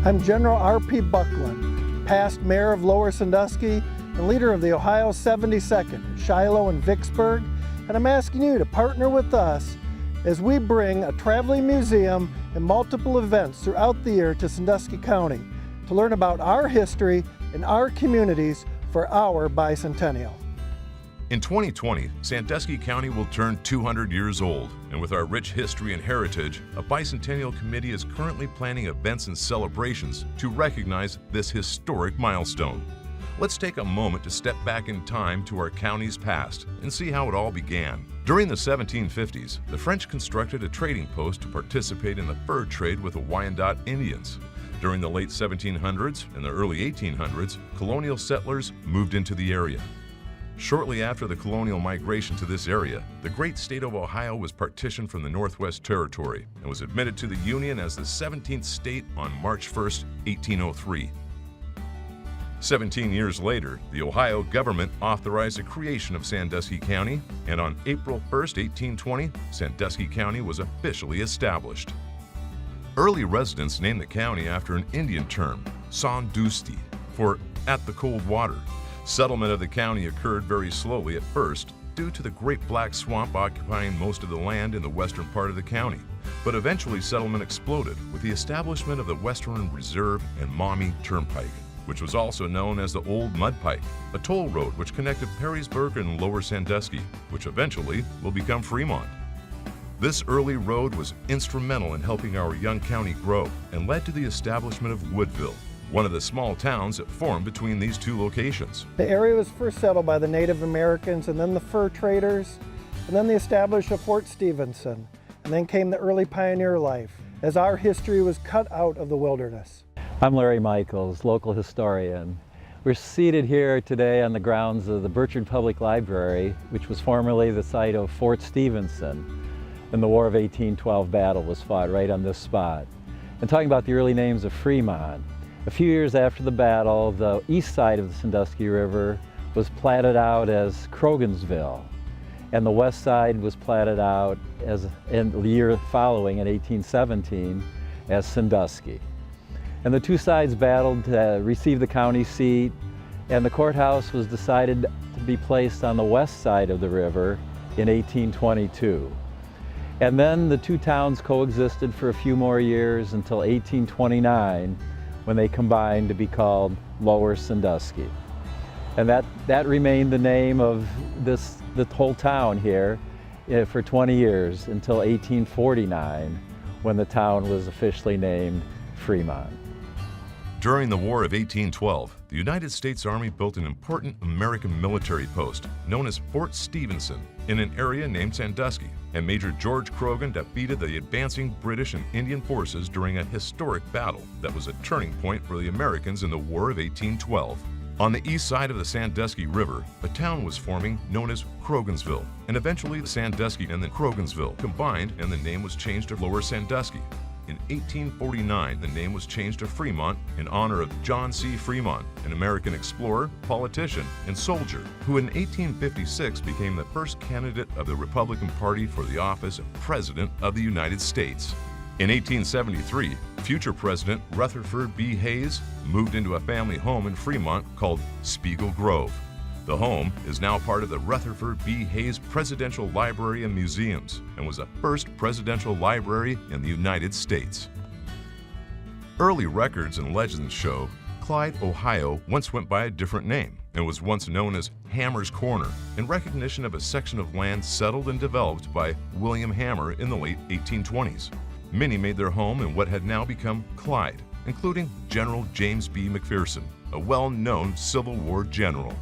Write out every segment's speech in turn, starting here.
I'm General R.P. Buckland, past mayor of Lower Sandusky and leader of the Ohio 72nd, Shiloh and Vicksburg, and I'm asking you to partner with us as we bring a traveling museum and multiple events throughout the year to Sandusky County to learn about our history and our communities for our bicentennial. In 2020, Sandusky County will turn 200 years old, and with our rich history and heritage, a bicentennial committee is currently planning events and celebrations to recognize this historic milestone. Let's take a moment to step back in time to our county's past and see how it all began. During the 1750s, the French constructed a trading post to participate in the fur trade with the Wyandot Indians. During the late 1700s and the early 1800s, colonial settlers moved into the area. Shortly after the colonial migration to this area, the great state of Ohio was partitioned from the Northwest Territory and was admitted to the Union as the 17th state on March 1, 1803. 17 years later, the Ohio government authorized the creation of Sandusky County, and on April 1, 1820, Sandusky County was officially established. Early residents named the county after an Indian term, Sandusky, for at the cold water. Settlement of the county occurred very slowly at first due to the Great Black Swamp occupying most of the land in the western part of the county. But eventually settlement exploded with the establishment of the Western Reserve and Maumee Turnpike, which was also known as the Old Mud Pike, a toll road which connected Perrysburg and Lower Sandusky, which eventually will become Fremont. This early road was instrumental in helping our young county grow and led to the establishment of Woodville, one of the small towns that formed between these two locations. The area was first settled by the Native Americans and then the fur traders, and then the establishment of Fort Stephenson, and then came the early pioneer life as our history was cut out of the wilderness. I'm Larry Michaels, local historian. We're seated here today on the grounds of the Burchard Public Library, which was formerly the site of Fort Stephenson, and the War of 1812 battle was fought right on this spot. And talking about the early names of Fremont, a few years after the battle, the east side of the Sandusky River was platted out as Crogansville, and the west side was platted out as, in the year following, in 1817, as Sandusky. And the two sides battled to receive the county seat, and the courthouse was decided to be placed on the west side of the river in 1822. And then the two towns coexisted for a few more years until 1829, when they combined to be called Lower Sandusky. And that remained the name of the whole town here for 20 years until 1849, when the town was officially named Fremont. During the War of 1812, the United States Army built an important American military post known as Fort Stephenson in an area named Sandusky, and Major George Croghan defeated the advancing British and Indian forces during a historic battle that was a turning point for the Americans in the War of 1812. On the east side of the Sandusky River, a town was forming known as Crogansville, and eventually the Sandusky and the Crogansville combined and the name was changed to Lower Sandusky. In 1849, the name was changed to Fremont in honor of John C. Fremont, an American explorer, politician, and soldier, who in 1856 became the first candidate of the Republican Party for the office of President of the United States. In 1873, future President Rutherford B. Hayes moved into a family home in Fremont called Spiegel Grove. The home is now part of the Rutherford B. Hayes Presidential Library and Museums and was the first presidential library in the United States. Early records and legends show Clyde, Ohio once went by a different name and was once known as Hammer's Corner in recognition of a section of land settled and developed by William Hammer in the late 1820s. Many made their home in what had now become Clyde, including General James B. McPherson, a well-known Civil War general.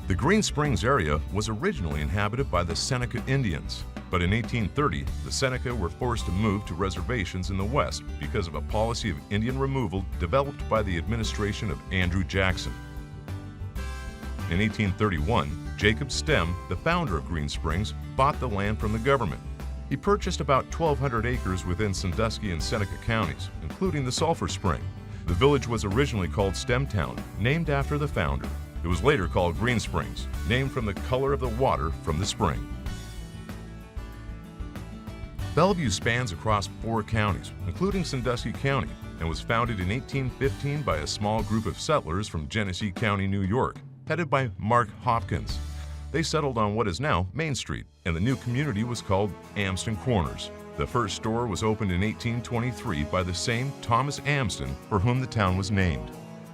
The Green Springs area was originally inhabited by the Seneca Indians, but in 1830, the Seneca were forced to move to reservations in the west because of a policy of Indian removal developed by the administration of Andrew Jackson. In 1831, Jacob Stem, the founder of Green Springs, bought the land from the government. He purchased about 1,200 acres within Sandusky and Seneca counties, including the Sulphur Spring. The village was originally called Stemtown, named after the founder. It was later called Green Springs, named from the color of the water from the spring. Bellevue spans across 4 counties, including Sandusky County, and was founded in 1815 by a small group of settlers from Genesee County, New York, headed by Mark Hopkins. They settled on what is now Main Street, and the new community was called Amsden Corners. The first store was opened in 1823 by the same Thomas Amsden for whom the town was named.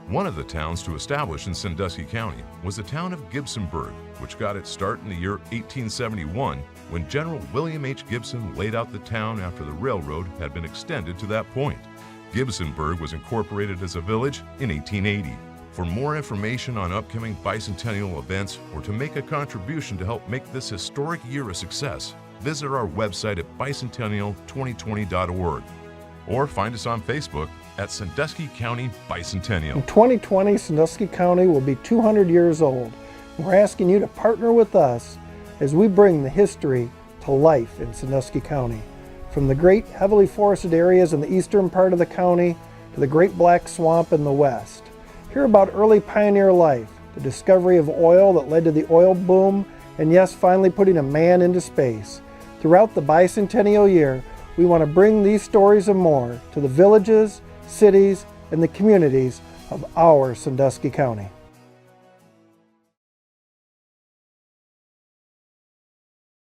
One of the towns to establish in Sandusky County was the town of Gibsonburg, which got its start in the year 1871 when General William H. Gibson laid out the town after the railroad had been extended to that point. Gibsonburg was incorporated as a village in 1880. For more information on upcoming bicentennial events or to make a contribution to help make this historic year a success, visit our website at bicentennial2020.org or find us on Facebook at Sandusky County Bicentennial. In 2020, Sandusky County will be 200 years old. We're asking you to partner with us as we bring the history to life in Sandusky County. From the great heavily forested areas in the eastern part of the county to the Great Black Swamp in the west. Hear about early pioneer life, the discovery of oil that led to the oil boom, and yes, finally putting a man into space. Throughout the bicentennial year, we want to bring these stories and more to the villages, cities, and the communities of our Sandusky County.